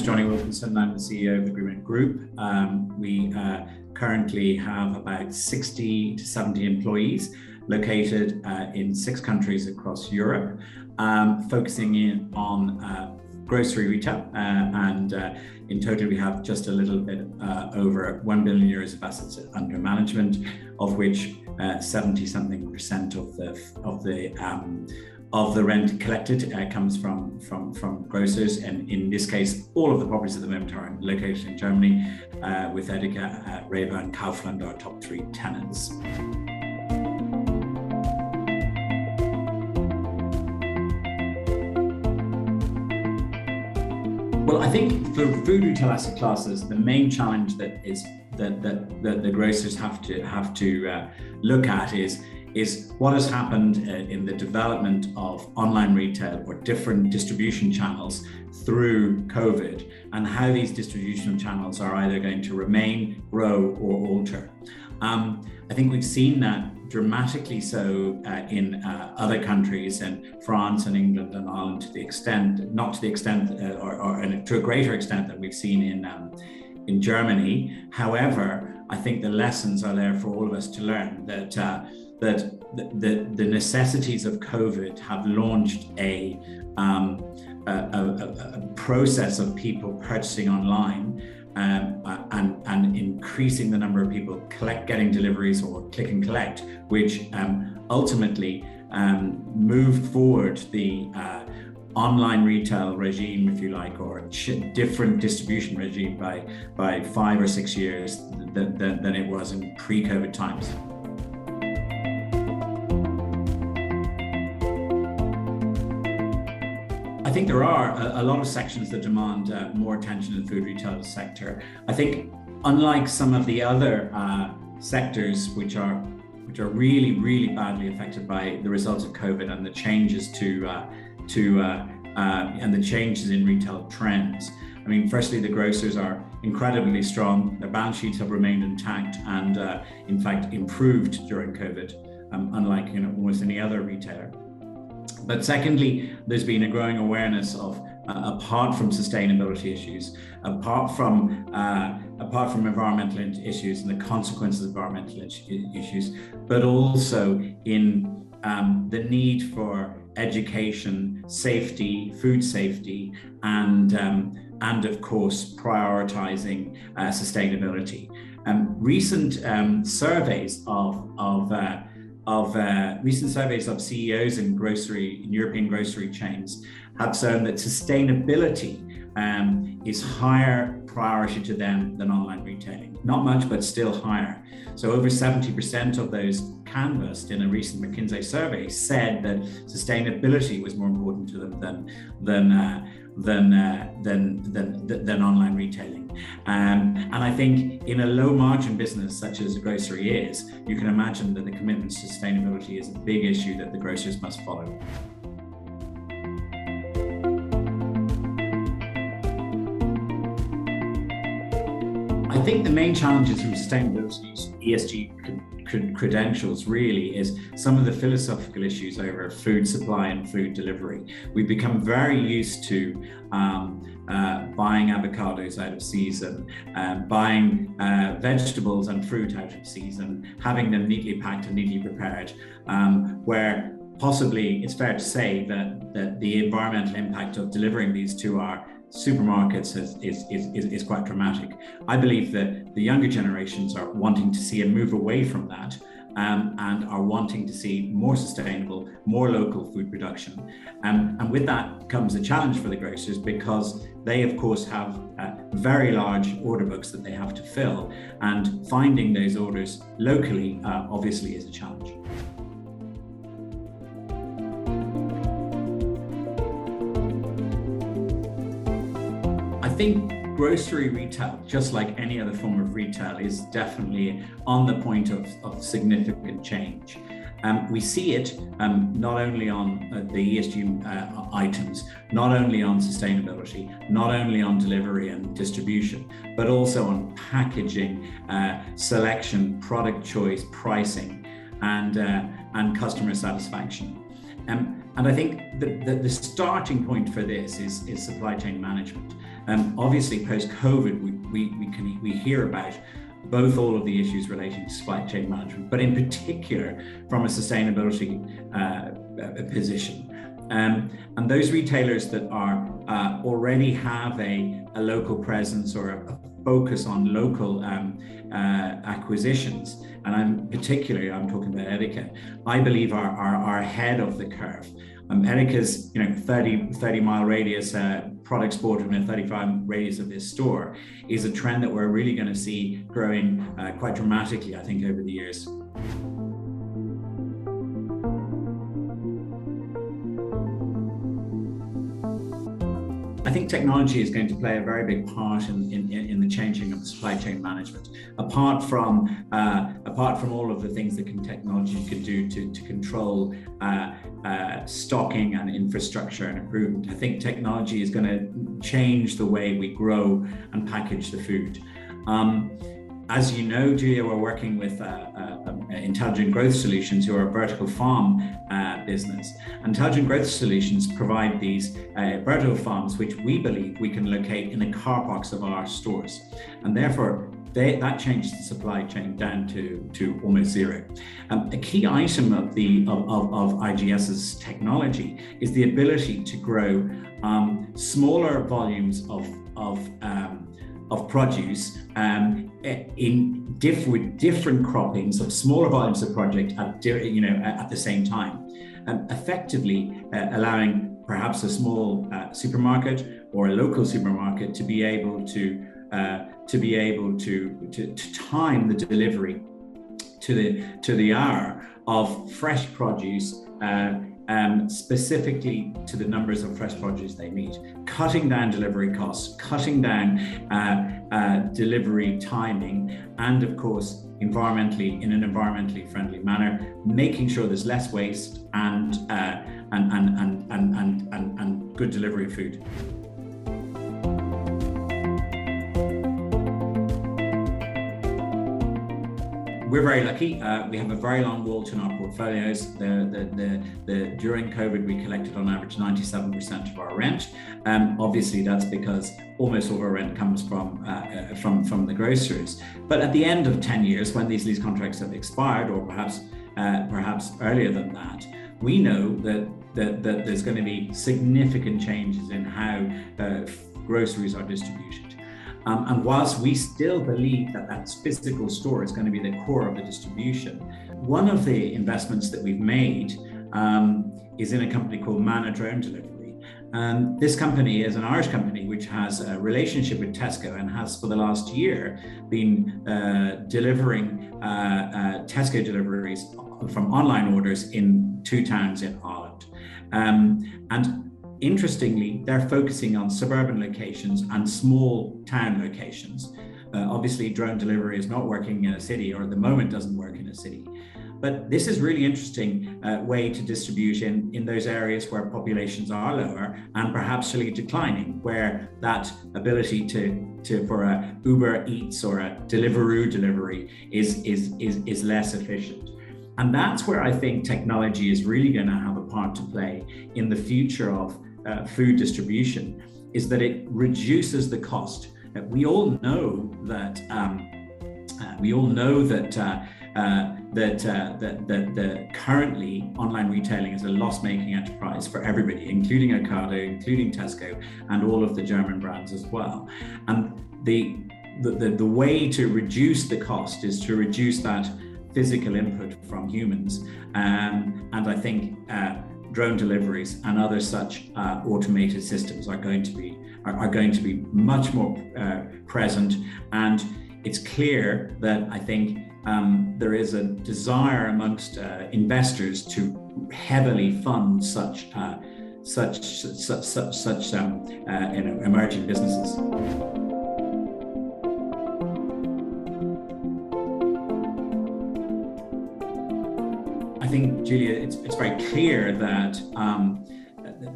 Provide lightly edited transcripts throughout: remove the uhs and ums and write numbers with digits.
is Johnny Wilkinson. I'm the CEO of the Greenman Group. We currently have about 60 to 70 employees located in 6 countries across Europe, focusing in on grocery retail, and in total we have just a little bit over 1 billion euros of assets under management, of which 70-something% of the rent collected comes from grocers, and in this case all of the properties at the moment are located in Germany, with Edeka, Rewe and Kaufland our top 3 tenants. Well, I think for food retail asset classes, the main challenge that the grocers have to look at is what has happened in the development of online retail or different distribution channels through COVID, and how these distribution channels are either going to remain, grow or alter. I think we've seen that dramatically so in other countries, and France and England and Ireland, to the extent, not to the extent, or to a greater extent that we've seen in Germany. However, I think the lessons are there for all of us to learn that the necessities of COVID have launched a process of people purchasing online, and increasing the number of people getting deliveries or click and collect, which ultimately moved forward the online retail regime, if you like, or different distribution regime by 5 or 6 years than it was in pre-COVID times. I think there are a lot of sections that demand more attention in the food retail sector. I think, unlike some of the other sectors which are really badly affected by the results of COVID and the changes and the changes in retail trends. I mean, firstly, the grocers are incredibly strong. Their balance sheets have remained intact and, in fact, improved during COVID, unlike almost any other retailer. But secondly, there's been a growing awareness of, apart from sustainability issues, apart from environmental issues and the consequences of environmental issues, but also in the need for education, safety, food safety, and of course prioritizing sustainability. Recent surveys of CEOs in European grocery chains have shown that sustainability is higher priority to them than online retailing. Not much, but still higher. So over 70% of those canvassed in a recent McKinsey survey said that sustainability was more important to them than online retailing. And I think in a low margin business such as a grocery is, you can imagine that the commitment to sustainability is a big issue that the grocers must follow. I think the main challenges from sustainability's ESG credentials really is some of the philosophical issues over food supply and food delivery. We've become very used to buying avocados out of season, buying vegetables and fruit out of season, having them neatly packed and neatly prepared, where possibly it's fair to say that the environmental impact of delivering these to our supermarkets is quite dramatic. I believe that the younger generations are wanting to see a move away from that, and are wanting to see more sustainable, more local food production. And with that comes a challenge for the grocers, because they of course have very large order books that they have to fill, and finding those orders locally obviously is a challenge. I think grocery retail, just like any other form of retail, is definitely on the point of significant change. We see it not only on the ESG items, not only on sustainability, not only on delivery and distribution, but also on packaging, selection, product choice, pricing, and customer satisfaction. And I think the starting point for this is supply chain management. Obviously, post-COVID, we hear about both all of the issues relating to supply chain management, but in particular from a sustainability position. And those retailers that are already have a local presence or a focus on local acquisitions, and I'm talking about Edeka, I believe are ahead of the curve. Edeka's 30 mile radius products bought within a 35 radius of this store is a trend that we're really going to see growing quite dramatically, I think, over the years. I think technology is going to play a very big part in the changing of the supply chain management. Apart from all of the things that technology could do to control stocking and infrastructure and improvement, I think technology is going to change the way we grow and package the food. As you know, Julia, we're working with Intelligent Growth Solutions, who are a vertical farm business. Intelligent Growth Solutions provide these vertical farms, which we believe we can locate in the car parks of our stores. And therefore, that changes the supply chain down to almost zero. A key item of IGS's technology is the ability to grow smaller volumes of produce in different croppings of smaller volumes of project at the same time, effectively allowing perhaps a small supermarket or a local supermarket to be able to time the delivery to the hour of fresh produce, specifically to the numbers of fresh produce they need, cutting down delivery costs, cutting down delivery timing, and of course, in an environmentally friendly manner, making sure there's less waste and good delivery of food. We're very lucky. We have a very long WALT in our portfolios. During COVID, we collected on average 97% of our rent. Obviously, that's because almost all of our rent comes from the grocers. But at the end of 10 years, when these lease contracts have expired, or perhaps earlier than that, we know that there's going to be significant changes in how groceries are distributed. And whilst we still believe that physical store is going to be the core of the distribution, one of the investments that we've made is in a company called Manna Drone Delivery. This company is an Irish company which has a relationship with Tesco and has for the last year been delivering Tesco deliveries from online orders in 2 towns in Ireland. And interestingly, they're focusing on suburban locations and small town locations. Obviously, drone delivery is not working in a city, or at the moment doesn't work in a city. But this is really interesting way to distribute in those areas where populations are lower and perhaps really declining, where that ability for a Uber Eats or a Deliveroo delivery is less efficient. And that's where I think technology is really going to have a part to play in the future of food distribution, is that it reduces the cost. We all know that currently online retailing is a loss-making enterprise for everybody, including Ocado, including Tesco, and all of the German brands as well. And the way to reduce the cost is to reduce that physical input from humans, and I think drone deliveries and other such automated systems are going to be much more present. And it's clear that I think there is a desire amongst investors to heavily fund such emerging businesses. I think, Julia, it's very clear that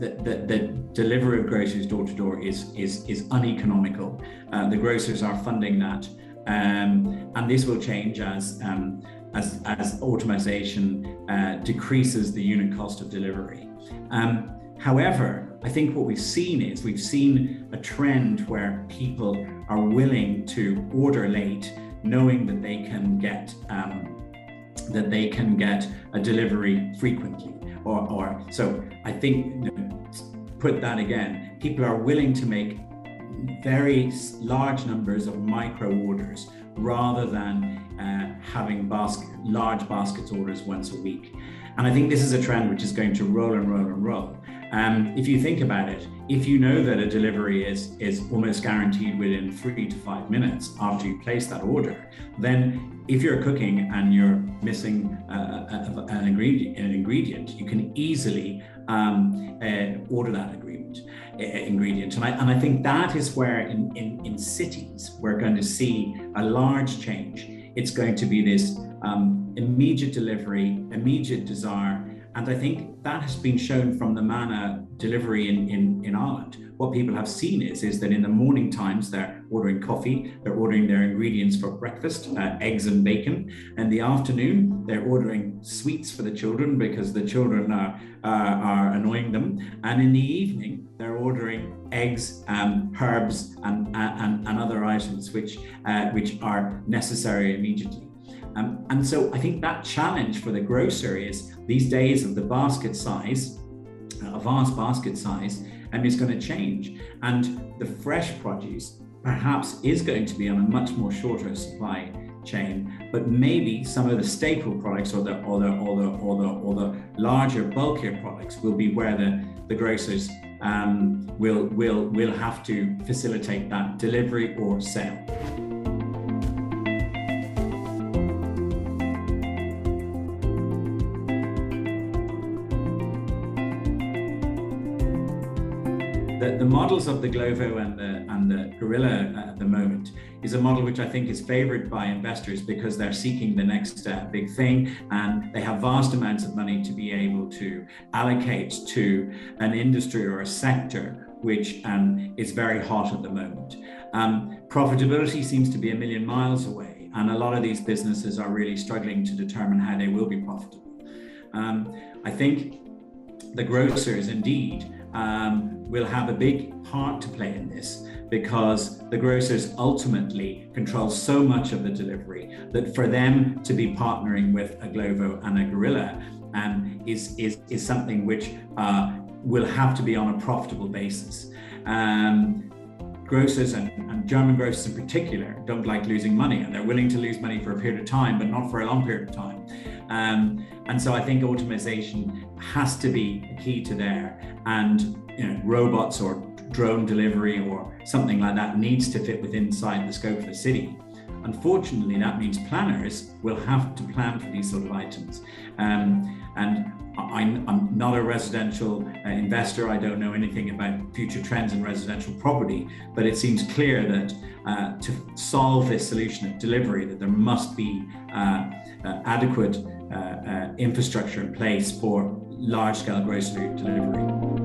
the delivery of groceries door to door is uneconomical. The grocers are funding that, and this will change as automation decreases the unit cost of delivery. However, I think what we've seen a trend where people are willing to order late, knowing that they can get a delivery frequently. So I think, put that again, people are willing to make very large numbers of micro orders rather than having large baskets orders once a week. And I think this is a trend which is going to roll and roll and roll. If you think about it, if you know that a delivery is almost guaranteed within 3 to 5 minutes after you place that order, then if you're cooking and you're missing an ingredient, you can easily order that ingredient. And I think that is where in cities we're going to see a large change. It's going to be this immediate delivery, immediate desire. And I think that has been shown from the Manna delivery in Ireland. What people have seen is that in the morning times, they're ordering coffee, they're ordering their ingredients for breakfast, eggs and bacon. In the afternoon, they're ordering sweets for the children because the children are annoying them. And in the evening, they're ordering eggs, herbs, and other items which are necessary immediately. And so I think that challenge for the grocer is these days of the basket size, a vast basket size, is going to change. And the fresh produce perhaps is going to be on a much more shorter supply chain, but maybe some of the staple products or the larger, bulkier products will be where the grocers will have to facilitate that delivery or sale. The models of the Glovo and the Gorilla at the moment is a model which I think is favored by investors because they're seeking the next big thing, and they have vast amounts of money to be able to allocate to an industry or a sector which is very hot at the moment. Profitability seems to be a million miles away, and a lot of these businesses are really struggling to determine how they will be profitable. I think the grocers indeed will have a big part to play in this, because the grocers ultimately control so much of the delivery that for them to be partnering with a Glovo and a Gorilla is something which will have to be on a profitable basis. Grocers and German grocers in particular don't like losing money, and they're willing to lose money for a period of time, but not for a long period of time. And so I think automation has to be a key to there, and robots or drone delivery or something like that needs to fit inside the scope of the city. Unfortunately, that means planners will have to plan for these sort of items. And I'm not a residential investor. I don't know anything about future trends in residential property, but it seems clear that to solve this solution of delivery, that there must be adequate infrastructure in place for large-scale grocery delivery.